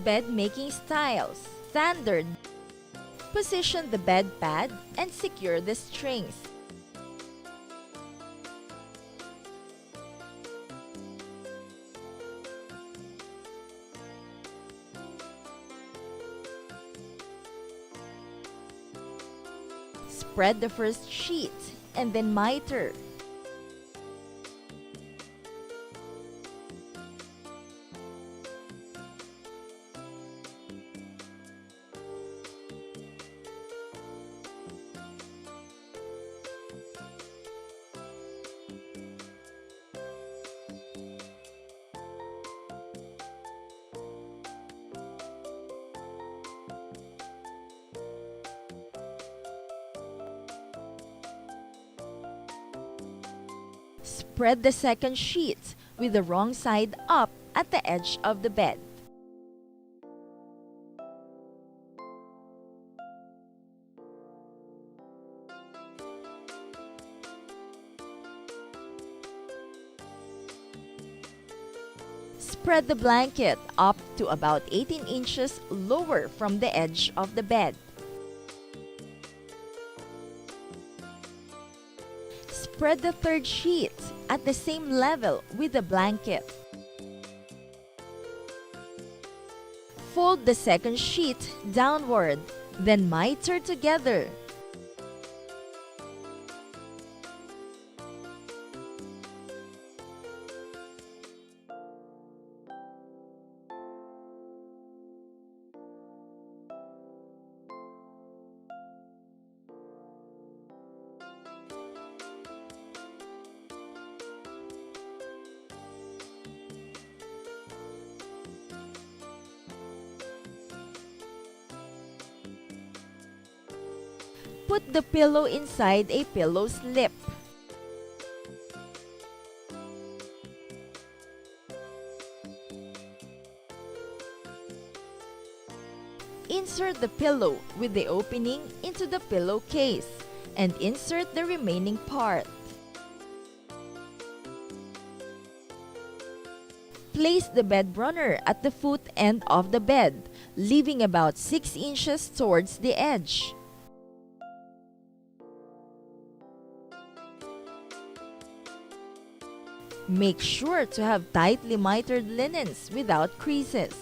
Bed making styles. Standard. Position the bed pad and secure the strings. Spread the first sheet and then miter. Spread the second sheet with the wrong side up at the edge of the bed. Spread the blanket up to about 18 inches lower from the edge of the bed. Spread the third sheet at the same level with the blanket. Fold the second sheet downward, then miter together. Put the pillow inside a pillow slip. Insert the pillow with the opening into the pillowcase and insert the remaining part. Place the bed runner at the foot end of the bed, leaving about 6 inches towards the edge. Make sure to have tightly mitered linens without creases.